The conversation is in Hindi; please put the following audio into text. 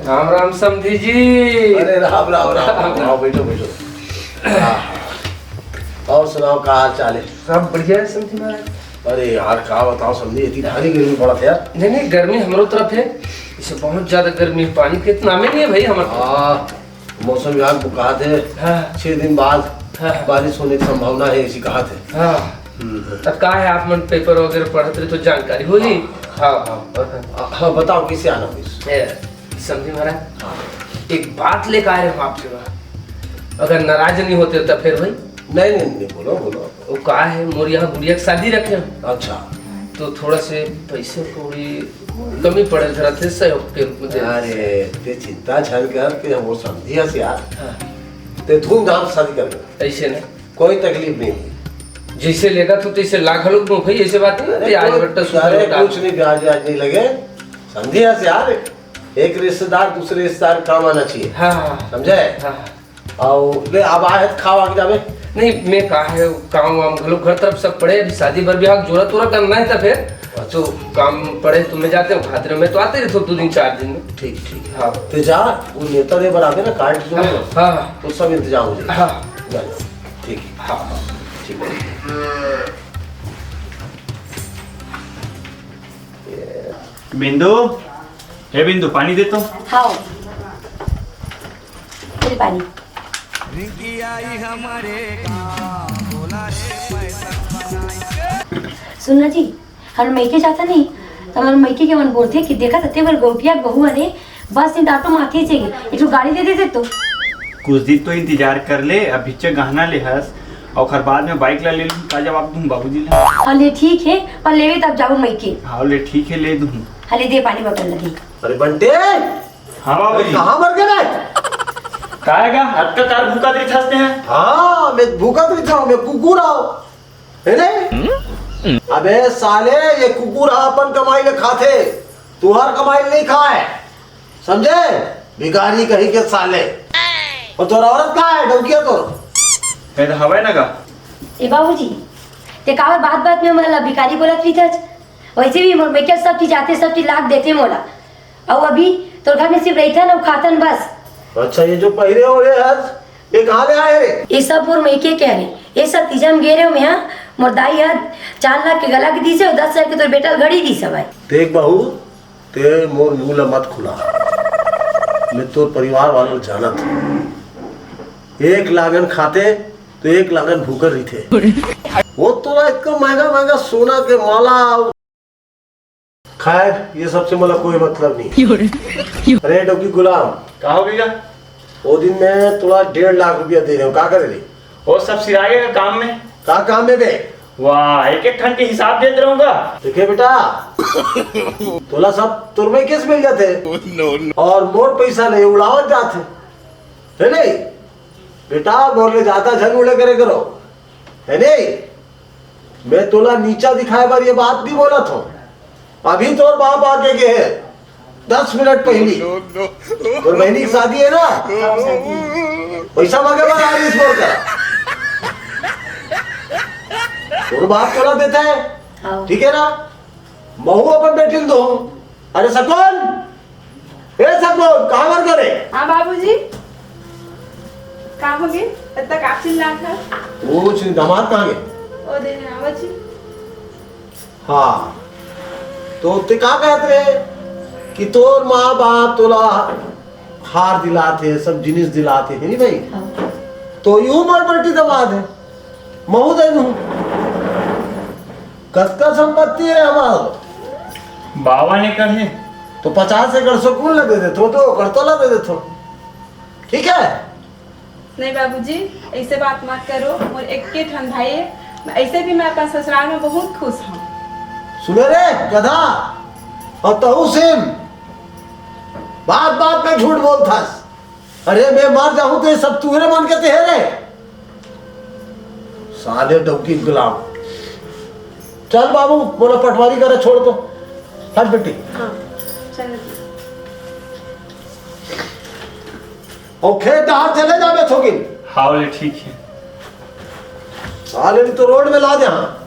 राम राम समधी जी। अरे राम राम राम आओ बैठो बैठो। और सुनाओ क्या हाल चाल है? सब बढ़िया है समधी महाराज। अरे यार क्या बताओ समझी, इतनी भारी गर्मी पड़ा था यार। नहीं गर्मी हमारो तरफ है, इसे बहुत ज्यादा गर्मी है। पानी के इतना में नहीं है भाई हमारे। मौसम विभाग को कहा थे 6 दिन बाद बारिश होने की संभावना है, इसी कहा थे। तब कहा है आप मन पेपर वगैरह पढ़ते रहे तो जानकारी होगी। हाँ बताओ किसे आना फिर? समझे महाराज, एक बात लेकर आए हम आपसे वहाँ, अगर नाराज नहीं होते तो फिर भाई। नहीं बोलो बोलो। वो कहा है मोर यहाँ गुड़िया की शादी रखे हैं। अच्छा तो थोड़ा से पैसे थोड़ी कमी पड़े जरा थे सहयोग के रूप में। अरे ते चिंता छल कर के वो समझिया से यार। ते धूमधाम से शादी कर, ऐसे नहीं कोई तकलीफ नहीं होगी। जैसे लेगा तो तैसे लाख लोग भाई, ऐसे बात नहीं। आज बट्टा कुछ नहीं, ब्याज नहीं लगे। समझिया से यार, एक रिश्तेदार दूसरे रिश्तेदार काम आना चाहिए। हाँ समझे? और ले अब आए खावा के जावे। नहीं मैं कहा है काम वाम घर तरफ सब पड़े, अभी शादी भर ब्याह जोरा तोरा करना है। तो फिर तो काम पड़े तो मैं जाते हूँ खाते में, तो आते रहे 2 दिन 4 दिन में। ठीक हाँ तो जा, वो नेता ने बना ना कार्ड जो है। हाँ तो सब इंतजाम हो जाएगा। हाँ ठीक है। हाँ ठीक है। बिंदु, हे बिंदु पानी दे तो। हाँ पानी। सुनना जी, हम मैके जाता नहीं तो हमारे मैके के मन बोलते कि देखा सत्य बार गोपिया बहू अरे बस इन ऑटो माथे चाहिए, एक गाड़ी दे देते तो। कुछ दिन तो इंतजार कर ले, अभी चे गहना ले हस और खर बाद में बाइक ला ले लूं। का जवाब दूं बाबूजी ले? हले ठीक है पर लेवे तब जाओ मैके। हाँ ले ठीक है, ले दूं। हले दे पानी बोतल लगी। अरे बंटे, हाँ बाबूजी। कहाँ मर गए? काहेगा हट का कार भूखा दे छाते हैं। हाँ मैं भूखा तो जाऊँ, मैं कुकुर आओ है नहीं? अबे साले, ये कुकुर अपन कमाई में खाते, तुहार कमाई नहीं खाए, समझे? भिखारी कहीं के साले। और तोरा औरत कहाँ है? डौकिया तो मैं तो हवा ना का। ए बाबूजी, ते कावर बात में मला भिखारी बोलत रही था, वैसे भी मोर मैके सब चीज आते, सब चीज लाख देते मोला। और अभी तो घर में सिर्फ रहता ना खातन बस। अच्छा ये जो पहरे हो रहे हैं ये कहाँ ले आए रे? ये सब मोर मैके कह रहे, ये सब तीजम गे रहे हो मैं। मोर दाई है 4 लाख के गला के दी से और 10 लाख के तो बेटा घड़ी दी सब है। देख बहू, ते मोर मुंह मत खुला, मैं तो परिवार वालों जाना था। 1 लागन खाते तो 1 लागन भूकर रही थे। वो तो इतना महंगा सोना के माला। खैर ये सबसे मला कोई मतलब नहीं। अरे डोकी गुलाम, का हो गया? वो दिन मैं थोड़ा 1.5 लाख रुपया दे रहा हूँ, क्या करे रे? वो सब सिरागे का काम में। क्या काम में बे? वाह, एक ठन के हिसाब दे रहूंगा। देखे बेटा, तोला सब तुर में किस मिल जाते और मोर पैसा नहीं उड़ावत जाते है नहीं? बेटा मोर ले ज्यादा झन उड़े करे करो है नहीं? मैं तोला नीचा दिखाए बार ये बात नहीं बोला था। अभी तोर बाप आके के है 10 मिनट पहली और बहनी की शादी है ना, पैसा मांगे बार आ इस बोल कर और बाप तोला देता है, ठीक है ना? महू अपन बैठी दो। अरे सकून, ए सकून कहाँ मर करे? हाँ बाबूजी, कहाँ हो गए? इतना काफी लाख है। कुछ नहीं, दामाद कहाँ गए? ओ देने बाबूजी। हाँ तो ते क्या कहते रहे कि तोर माँ बाप तोला हार दिलाते, सब जिनिस दिलाते है नहीं भाई? तो यूं मर पलटी दामाद है, महू दे दूं। कसका संपत्ति है हमारा। बाबा ने कहे तो 50 एकड़ सुकून लगे दे तो करतोला दे दे तो ठीक है? नहीं बाबूजी, ऐसे बात मत करो। और एक के ठन भाई है, ऐसे भी मैं अपना ससुराल में बहुत खुश हूँ। सुने रे गधा, और तहु सिम बात में झूठ बोलता। अरे मैं मर जाऊं तो ये सब तुम्हारे मन के तेरे साले डौकी गुलाम। चल बाबू बोला पटवारी करे छोड़ दो। हट बेटी। हाँ चलो। और खेत हाथ चले जा मैं थोगी। हाँ ठीक है। साले तो रोड में ला दे। हाँ